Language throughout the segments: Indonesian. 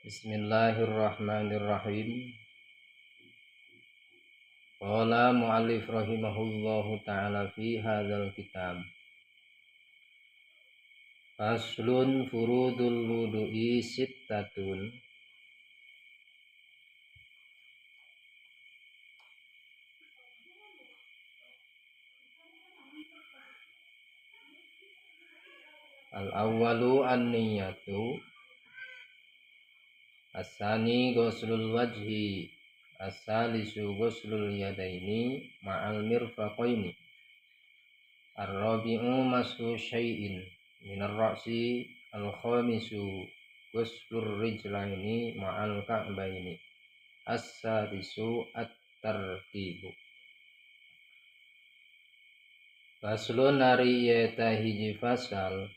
Bismillahirrahmanirrahim. Qala mu'allif rahimahullahu ta'ala fi hadzal kitab. Faslun furudul wudu'i sittatun. Al-awwalu an-niyatu. As-sani ghuslul wajhi. As-salisu ghuslul yadaini ma'al mirfaqaini. Ar-rabi'u mashu syai'in minar ra'si. Al-khamisu ghuslur rijlaini ma'al ka'baini. As-sadisu at-tartibu. Faslun nari yeta hiji fasal.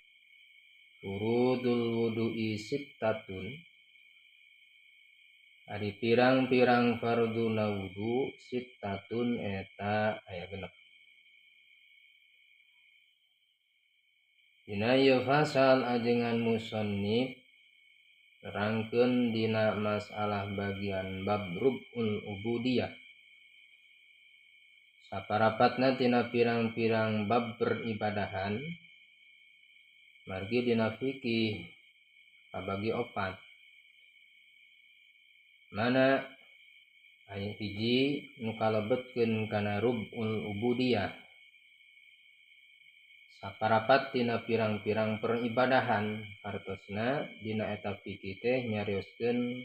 Furudul wudu'i sittatun. Ari pirang-pirang farduna wudu sittatun eta aya genep. Dina ieu fasal ajengan musannif nerangkeun dina masalah bagian bab rub'ul ubudiyah. Saparapatna tina pirang-pirang bab beribadahan margi dina fikih kabagi opat. Mana aya hiji nu kalebetkeun kana rub'ul ubudiyah. Saparapat tina pirang-pirang peribadahan hartosna dina eta fikih teh nyarioskeun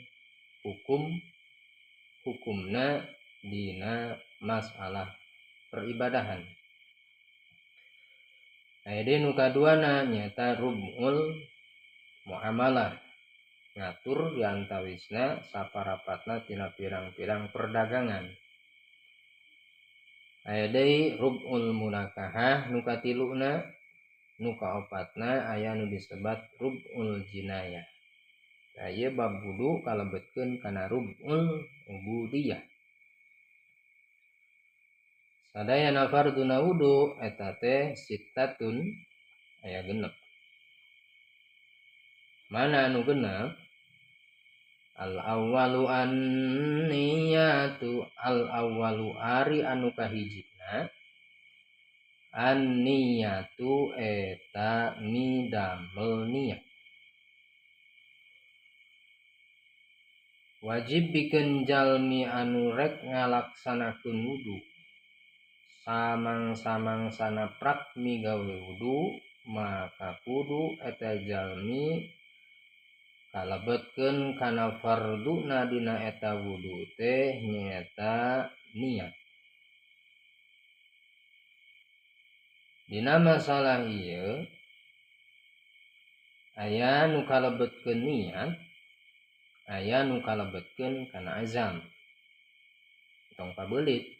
hukumna dina masalah peribadahan. Aya deui nu kaduana nyaeta rub'ul muamalah. Ngatur diantawisna saparapatna tina pirang-pirang perdagangan. Aya deui rub'ul munakahah nu katiluna, nu kaopatna aya nu disebat rub'ul jinayah. Aya bab wudu kalebetkeun kana rub'ul ubudiyah. Sadayana farduna wudu eta teh sittatun aya genep. Mana anu genep? Al-awwalu an-niyatu. Al-awwalu ari anu kahijina an-niyatu eta midamel niat. Wajib pikeun jalmi anu rek ngalaksanakeun wudu samang-samangsana prak migawe wudu maka kudu eta jalmi kalebetkeun kana farduna dina eta wudu teh nyaeta niat. Dina masalah ieu aya nu kalebetkeun niat, aya nu kalebetkeun kana azam. Tong pabeulit.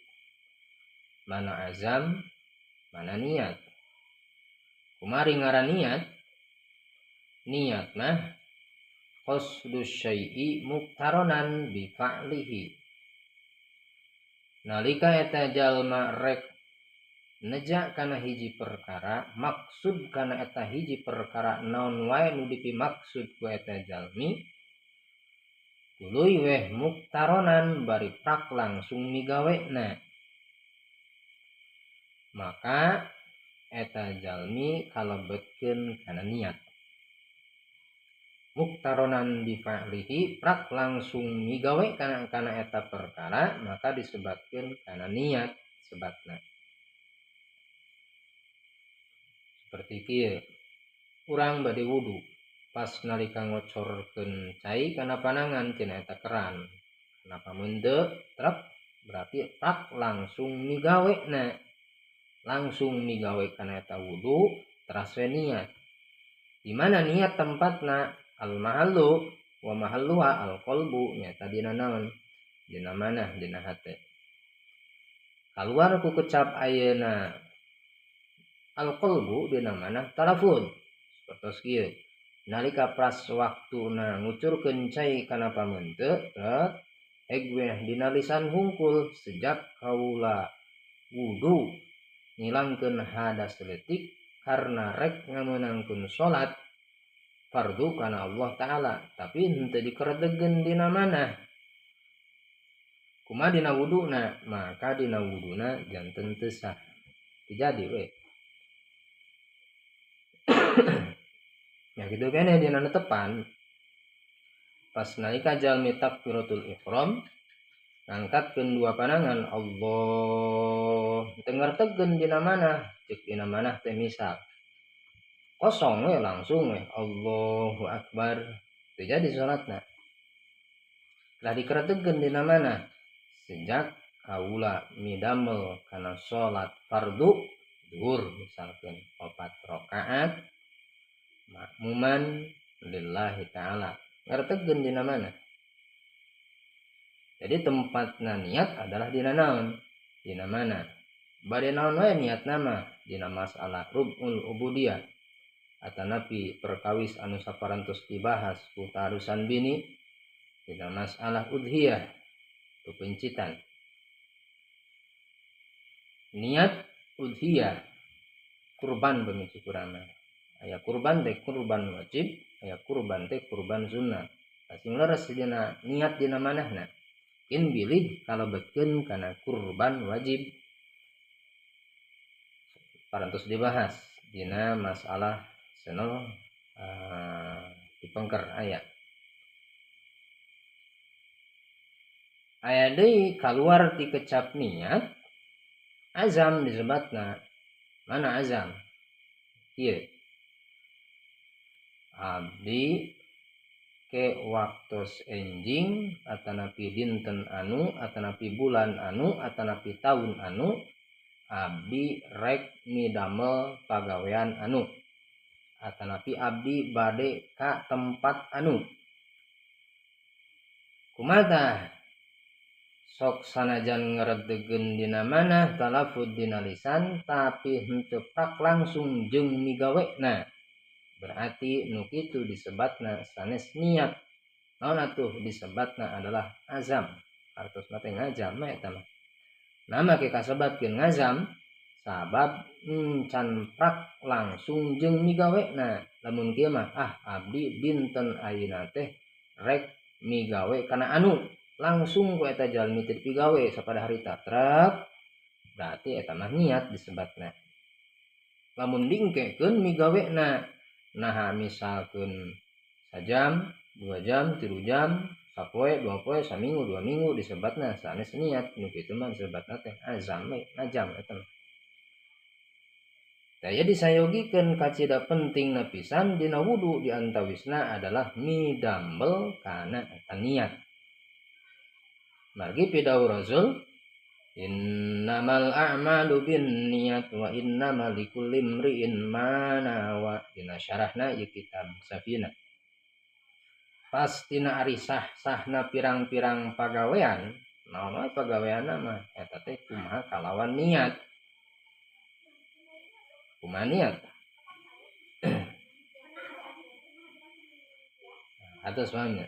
Mana azam, mana niat. Kumari ngaran niat? Niat mah qasdus syai'i muqtaronan bi fa'lihi. Nalika eta jalma rek neja kana hiji perkara, maksud kana eta hiji perkara naon wae nu dipimaksud ku eta jalmi, tuluy weh muqtaronan bari prak langsung migawena. Maka eta jalmi kalebetkeun kana niat. Muqtaronan bi fa'lihi prak langsung migawe kana eta perkara maka disebatkeun kana niat sebatna. Seperti kieu. Urang bade wudu pas nalika ngocorkeun cai kana panangan tina eta keran. Kenapa meundeu trep berarti prak langsung migawena. Langsung migawe kana eta wudu teras we niat. Di mana niat tempatna? Al-mahallu wa mahalluha al-qalbu nyata dina naon? Dina manah? Dina hate. Kaluar ku kecap ayeuna al-qalbu dina manah talafuz. Sapertos kieu. Nalika pras waktuna ngucurkeun cai kana pameunteut teh egweh dina lisan hungkul sejak kaula wudu ngilangkeun hadas leutik karena rek ngameunangkeun salat fardu kana Allah taala tapi henteu dikeredegeun dina manah kumaha dina wuduna maka dina wuduna janten teu sah jadi we ya gitu kene dina netepan pas nalika jalmi takbiratul ihram ngangkatkeun dua panangan Allah teu tegen dina manah cek dina manah teh misal kosong we langsung we Allahu akbar teu jadi salatna lah dikeretegeun dina manah sejak kaula midamel kana salat fardu zuhur misalkan 4 rakaat makmuman lillahi ta'ala ngaretegeun dina mana jadi tempatna niat adalah dina naon dina mana bade naon wae niat nama dina masalah rubul ubudiyah atanapi perkawis anu saparantos dibahas ku tarusan bini dina masalah udhiyah pepencitan niat udhiyah kurban bemisi kurana aya kurban teh kurban wajib aya kurban teh kurban sunnah sing leres dina niat dina manahna in bilih kalebetkeun kana kurban wajib parantos dibahas dina masalah senol dipengker aya deui kaluar ti kecap niat azam disebatna mana azam ieu abdi ke waktos enjing atanapi dinten anu atanapi bulan anu atanapi tahun anu abdi rek midamel pagawean anu atanapi abdi bade ka tempat anu kumaha sok sanajan ngaredegeun dina manah talafud dina lisan tapi henteu prak langsung jeung migawena berarti nu kitu disebatna sanes niat naon atuh disebatna adalah azam artosna teh ngazam eta mah nama ke kasebatkeun ngazam sabab can prak langsung jeung migawena lamun kieu mah abdi dinten ayeuna teh rek migawe kana anu langsung ku eta jalmi teu pigawe sapada harita trek berarti eta mah niat disebatna lamun dingkekeun migawena nah misalkan sajam 2 jam 3 jam sapoe 2 poe saminggu 2 minggu disebatna sanes niat nu kitu mah disebatna teh azam ngajam eta mah daya disayogikeun kacida pentingna pisan dina wudu diantawisna adalah midamel kana eta niat margi pidawu Rasul innamal a'malu binniyat wa innamal likulli imri'in ma nawa dina syarahna ieu kitab Safina pastina ari sah-sahna pirang-pirang pagawean naon wae pagaweanna mah eta teh kumaha kalawan niat kumaha niat atos mana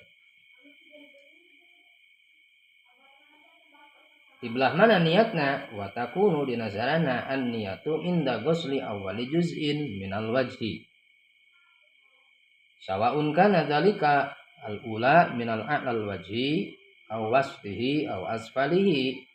di belah mana niatna wa takunu dinazarana an niyatu inda ghusli awwali juz'in minal wajhi sawaun kana dzalika al ula minal a'lal wajhi aw wasfihi aw asfalihi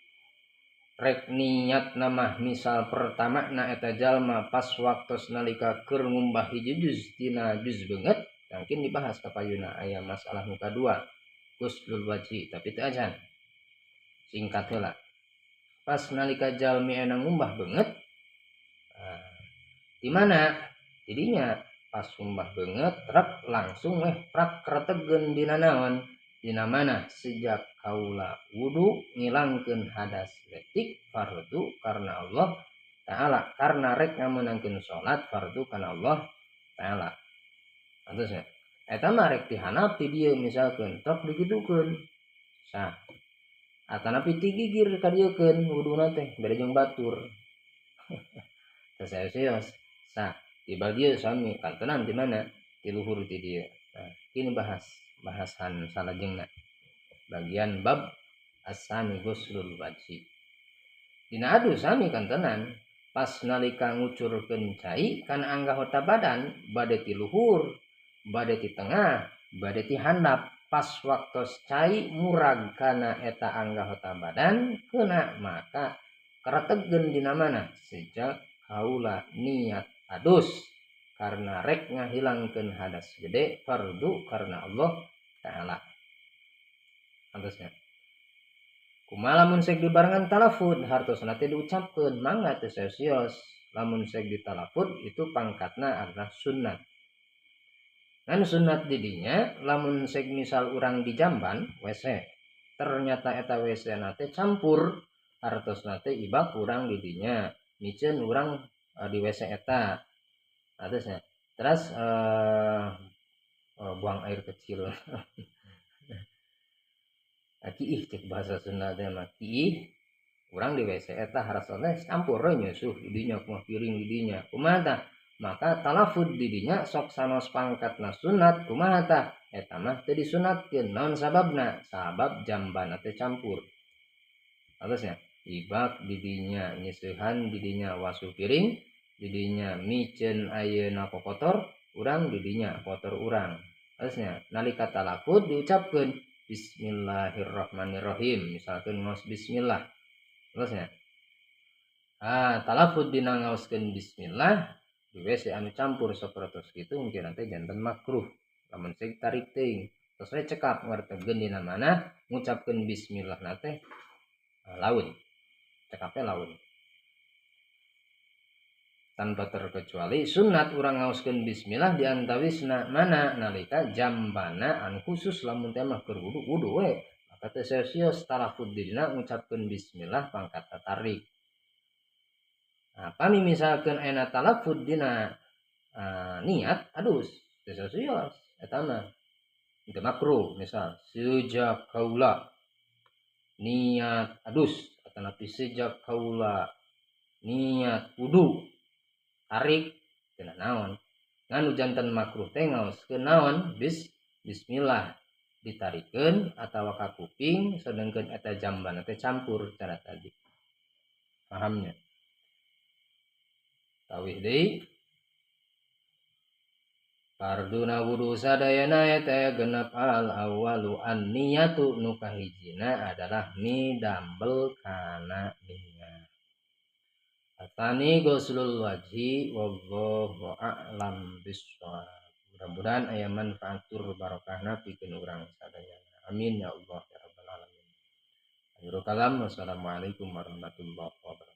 rek niat namah misal pertama na eta jalma pas waktos nalika keur ngumbah hiji juz tina juz beungeut mungkin dibahas kapayuna aya masalah muka 2 ghuslul wajhi tapi teu ajan singkat heula pas nalika jalmi ena ngumbah beungeut di mana jadinya pas ngumbah beungeut trek langsung prak kretegeun dina naon dina mana sejak kaula wudu ngilangkeun hadas letik fardu karena Allah taala karena rek ngameunangkeun salat fardu kana Allah taala antosnya eta mah rek dihanap ti dieu misalkeun trek digitukeun sah atanapi tigigir kadiekeun wuduna teh bere jeung batur teh saeus sah di dieu sami kantenan di mana di luhur ti dieu nah ini bahasan salajengna bagian bab asani ghuslul wajhi dina adu sami kantenan pas nalika ngucurkeun cai kana anggota badan bade ti luhur bade ti tengah bade ti handap pas waktu cai murag kana eta angga hota badan kena maka karategen dina mana sejak kaula niat adus karena rek ngahilangkeun hadas gede fardu karena Allah taala antosnya kumaha lamun sek dibarengan talafud hartosna teh diucapkeun mangga teu sesios lamun sek ditalafud itu pangkatna adalah sunnat kan sunat didinya lamun sek misal urang di jamban WC ternyata eta WC nate campur hartos nate ibak urang didinya micen urang di WC eta harusnya terus buang air kecil kiih cek bahasa Sunda teh mah kiih urang di WC eta harasna campur nyusuh didinya kumaha piring didinya kumaha tah maka talafud didinya sok sanos pangkatna sunat kumaha tah eta mah teu disunatkeun naon sababna sabab jambana teh campur harusnya ibak didinya nyisuhan didinya wasuh piring didinya micen ayeuna kotor urang didinya kotor urang harusnya nalika talafud diucapkeun Bismillahirrahmanirrahim misalkan ngaos bismillah terusnya talafud dina ngaoskeun bismillah di WC anu campur sapertos kitu mungkin nanti janten makruh lamun sek tarik teuing terus we cekap ngartegeun dina mana ngucapkeun bismillah nate laun cekapnya laun tanpa terkecuali sunat urang ngaoskeun bismillah diantawisna mana nalika jambana anu khusus lamun teh mah keur wudu we maka teh sesios talafud dina ngucapkeun bismillah pangkat tarik pami misalkan ena talafud dina niat adus teu sesios eta mah teu makruh misal sejak kaula niat adus atanapi sejak kaula niat wudu tarik cenah naon nganu janten makruh teh ngaoskeun naon bismillah ditarikeun atawa ka kuping sedengkeun eta jamban teh campur cara tadi pahamnya tawih deui farduna wudu sadayana eta genep al awalu an niyatu nu kahijina adalah midambel kana niat Atani goslul wajhi wallahu a'lam bishawab. Mudah-mudahan aya manfaatur barokahna pikeun urang sadayana. Amin ya Allah ya rabbal alamin. Akhirul kalam wassalamualaikum warahmatullahi wabarakatuh.